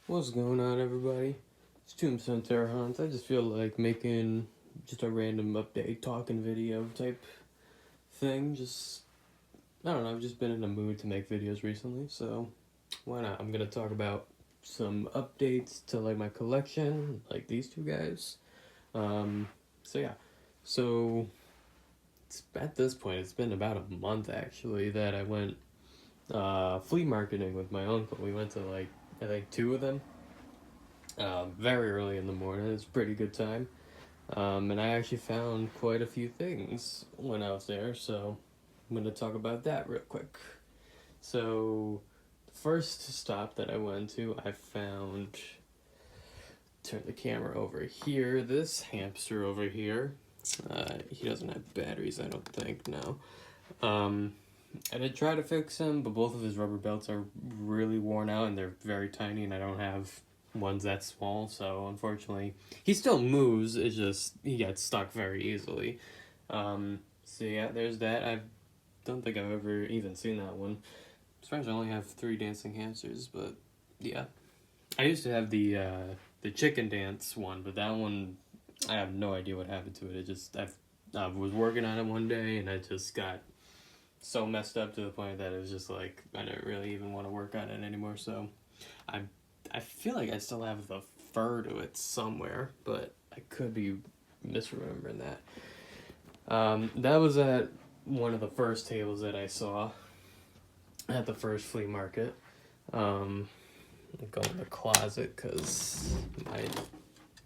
What's going on, everybody? It's Tombstone Terror Hunt. I just feel like making just a random update talking video type thing. I don't know, I've just been in a mood to make videos recently, so why not? I'm gonna talk about some updates to like my collection, like these two guys. Um, so yeah, so it's at this point, it's been about a month actually that I went flea marketing with my uncle. We went to like, I think two of them very early in the morning. It was a pretty good time. And I actually found quite a few things when I was there, so I'm going to talk about that real quick. So, the first stop that I went to, I found. Turn the camera over here. This hamster over here. He doesn't have batteries, I don't think, no. I did try to fix him, but both of his rubber belts are really worn out and they're very tiny, and I don't have ones that small, so unfortunately he still moves. It's just he gets stuck very easily. So yeah, there's that. I don't think I've ever even seen that one. As far as I only have 3 dancing hamsters, but yeah, I used to have the chicken dance one, but that one I have no idea what happened to it. I was working on it one day and I just got so messed up to the point that it was just like I didn't really even want to work on it anymore. So I I feel like I still have the fur to it somewhere, but I could be misremembering that. That was at one of the first tables that I saw at the first flea market. I'll go in the closet because my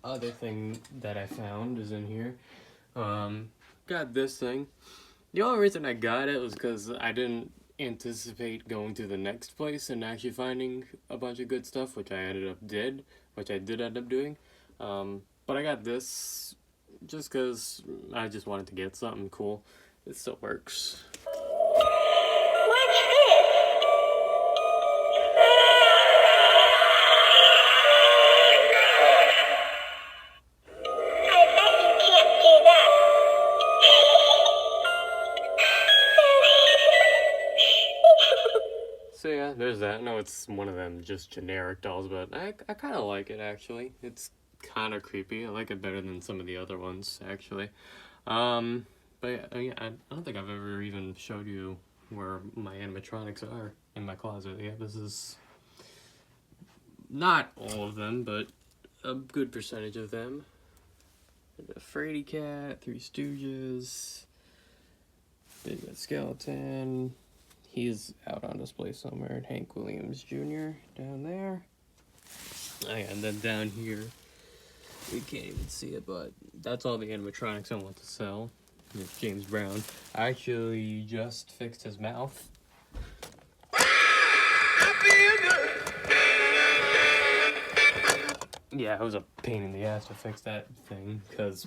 other thing that I found is in here. Got this thing. The only reason I got it was because I didn't anticipate going to the next place and actually finding a bunch of good stuff, which I did end up doing. But I got this just because I just wanted to get something cool. It still works. So yeah, there's that. I know it's one of them just generic dolls, but I kind of like it actually. It's kind of creepy. I like it better than some of the other ones actually. Um, but yeah, I don't think I've ever even showed you where my animatronics are in my closet. Yeah, this is not all of them, but a good percentage of them. The Frady Cat, Three Stooges, Big Red Skeleton. He's out on display somewhere. Hank Williams Jr. down there. Oh yeah, and then down here, we can't even see it, but that's all the animatronics I want to sell. It's James Brown. I actually just fixed his mouth. Yeah, it was a pain in the ass to fix that thing, because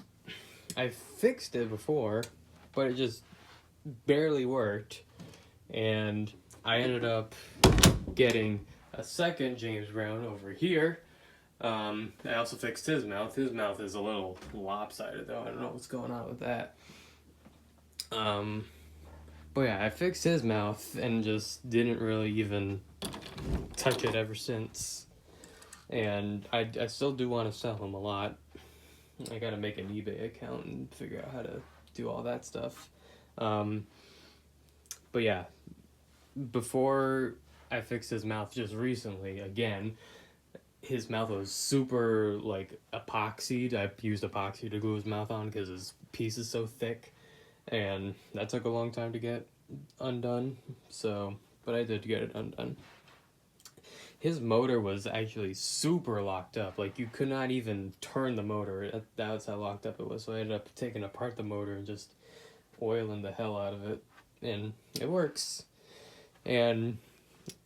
I fixed it before, but it just barely worked. And I ended up getting a second James Brown over here. I also fixed his mouth. His mouth is a little lopsided, though. I don't know what's going on with that. But yeah, I fixed his mouth and just didn't really even touch it ever since. And I still do want to sell him a lot. I gotta make an eBay account and figure out how to do all that stuff. But yeah, before I fixed his mouth just recently, again, his mouth was super, like, epoxied. I used epoxy to glue his mouth on because his piece is so thick, and that took a long time to get undone, so, but I did get it undone. His motor was actually super locked up. Like, you could not even turn the motor. That's how locked up it was, so I ended up taking apart the motor and just oiling the hell out of it, and it works. And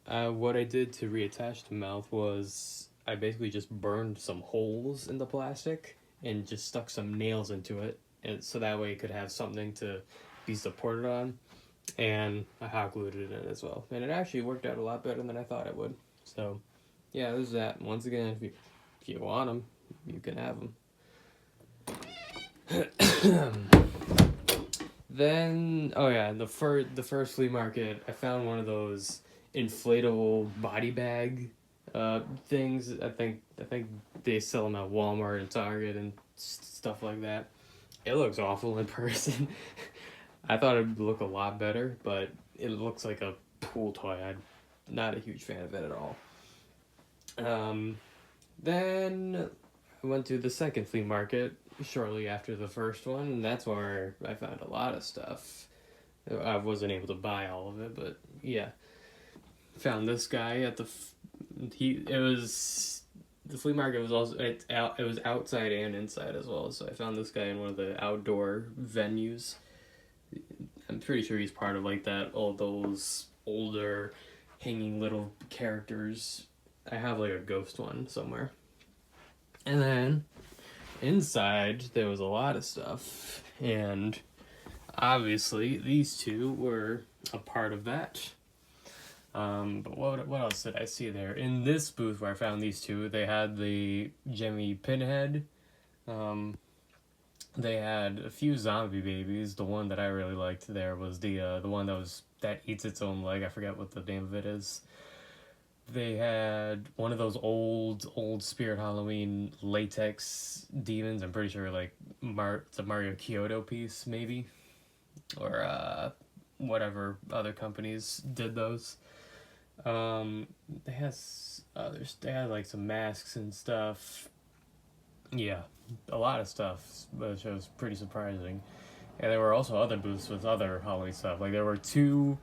what I did to reattach the mouth was I basically just burned some holes in the plastic and just stuck some nails into it, and so that way it could have something to be supported on. And I hot glued it in as well, and it actually worked out a lot better than I thought it would. So, yeah, there's that. Once again, if you want them, you can have them. Then, oh yeah, the first flea market, I found one of those inflatable body bag things. I think they sell them at Walmart and Target and stuff like that. It looks awful in person. I thought it'd look a lot better, but it looks like a pool toy. I'm not a huge fan of it at all. Then I went to the second flea market shortly after the first one, and that's where I found a lot of stuff. I wasn't able to buy all of it, but yeah, found this guy at the the flea market was also it was outside and inside as well. So I found this guy in one of the outdoor venues. I'm pretty sure he's part of like that all those older hanging little characters. I have like a ghost one somewhere. And then inside there was a lot of stuff, and obviously these two were a part of that. But what else did I see there? In this booth where I found these two, they had the Jemmy Pinhead. They had a few zombie babies. The one that I really liked there was the one that eats its own leg. I forget what the name of it is. They had one of those old Spirit Halloween latex demons. I'm pretty sure like it's a Mario Kyoto piece maybe, or whatever other companies did those. They had others. They had like some masks and stuff. Yeah, a lot of stuff, which was pretty surprising. And there were also other booths with other Halloween stuff. Like there were two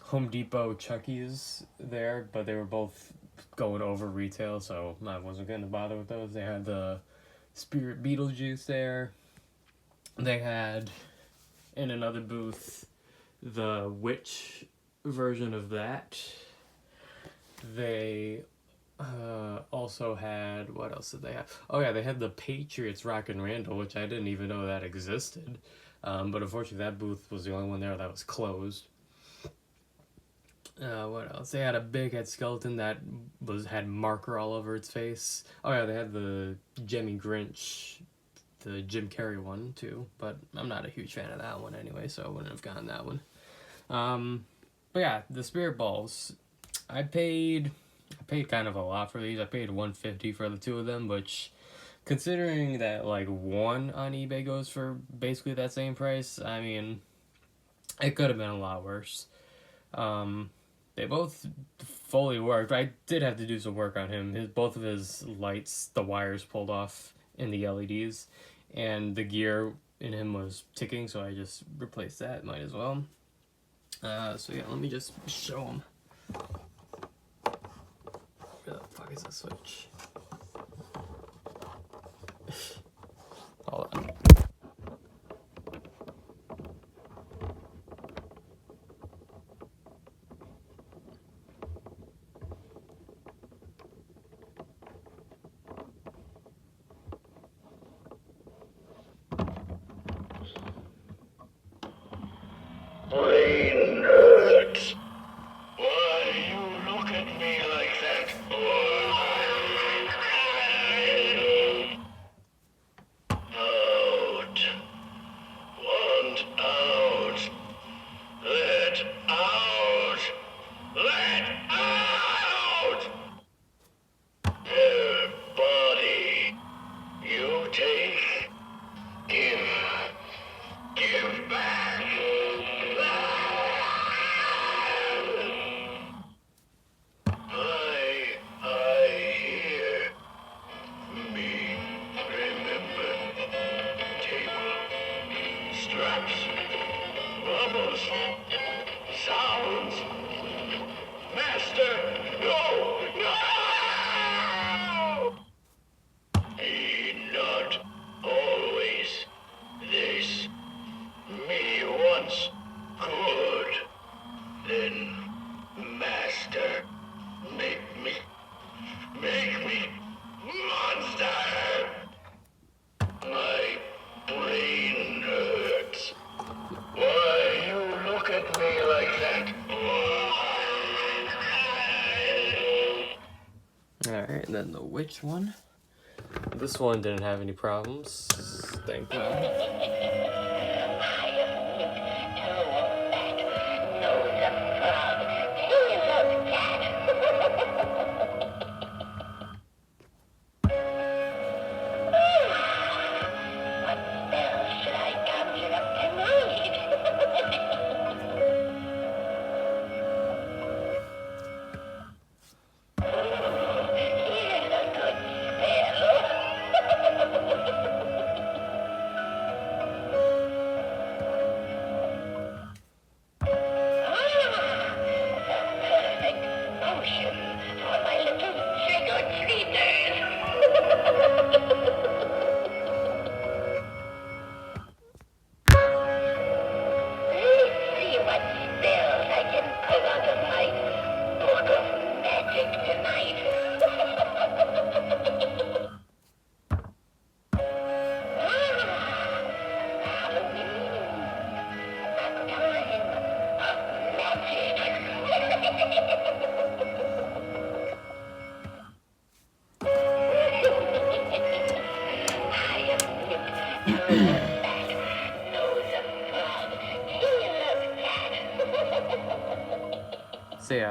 Home Depot Chuckies there, but they were both going over retail, so I wasn't going to bother with those. They had the Spirit Beetlejuice there. They had, in another booth, the Witch version of that. They also had, what else did they have? Oh yeah, they had the Patriots Rockin' Randall, which I didn't even know that existed. But unfortunately that booth was the only one there that was closed. What else? They had a big head skeleton that had marker all over its face. Oh yeah, they had the Jemmy Grinch, the Jim Carrey one too, but I'm not a huge fan of that one anyway, so I wouldn't have gotten that one. But yeah, the Spirit Balls. I paid kind of a lot for these. I paid $150 for the two of them, which, considering that like one on eBay goes for basically that same price, I mean, it could have been a lot worse. They both fully worked. I did have to do some work on him. Both of his lights, the wires pulled off in the LEDs, and the gear in him was ticking, so I just replaced that. Might as well. So yeah, let me just show him. Where the fuck is the switch? Hold on. Brain nerds. Why you look at me like that? Out. Want out. Let out. Let out. Their body. You take. Give back. I hear me remember table, straps, bubbles, sounds, master, no, not always this, me once good, then master. Make me monster! My brain hurts. Why you look at me like that? Alright, and then the witch one. This one didn't have any problems, thank God.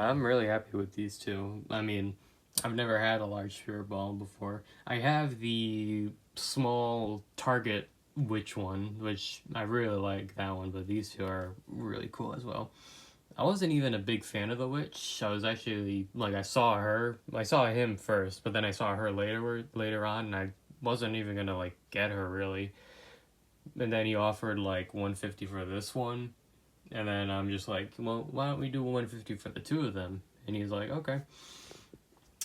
I'm really happy with these two. I mean, I've never had a large spirit ball before. I have the small Target witch one, which I really like that one, but these two are really cool as well. I wasn't even a big fan of the witch. I was actually like I saw him first, but then I saw her later on, and I wasn't even gonna like get her really. And then he offered like 150 for this one, and then I'm just like, well, why don't we do 150 for the two of them? And he's like, okay.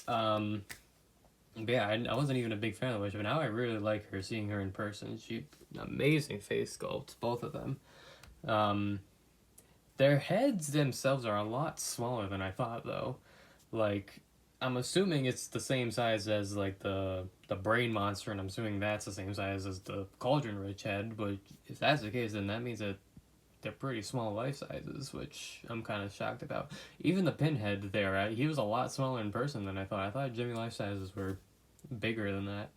But yeah, I wasn't even a big fan of the witch, but now I really like her. Seeing her in person, she amazing face sculpt, both of them. Their heads themselves are a lot smaller than I thought, though. Like, I'm assuming it's the same size as like the brain monster, and I'm assuming that's the same size as the Cauldron Rich head. But if that's the case, then that means that they're pretty small life sizes, which I'm kind of shocked about. Even the Pinhead there, he was a lot smaller in person than I thought. I thought Jimmy life sizes were bigger than that,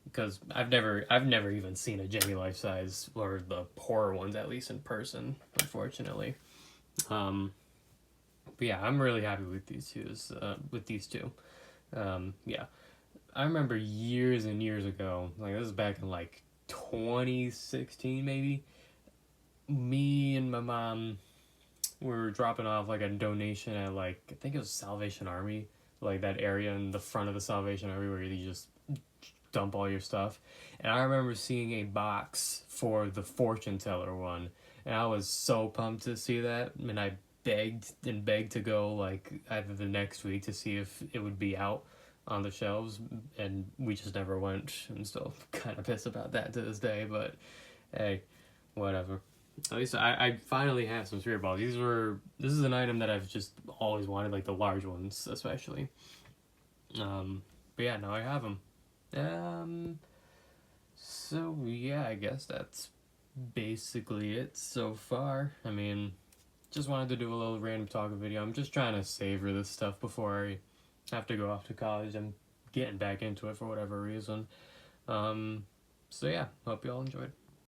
because I've never even seen a Jamie life size, or the horror ones at least, in person, unfortunately. But yeah, I'm really happy with these two. Yeah, I remember years and years ago, like this is back in like 2016 maybe. Me and my mom were dropping off like a donation at like I think it was Salvation Army, like that area in the front of the Salvation Army where you just dump all your stuff. And I remember seeing a box for the fortune teller one, and I was so pumped to see that, and I begged and begged to go like either the next week to see if it would be out on the shelves, and we just never went. I'm still kind of pissed about that to this day, but hey, whatever. At least I finally have some spirit balls. This is an item that I've just always wanted, like the large ones especially. But yeah, now I have them. So yeah, I guess that's basically it so far. I mean, just wanted to do a little random talking video. I'm just trying to savor this stuff before I have to go off to college. I'm getting back into it for whatever reason. So yeah, hope you all enjoyed.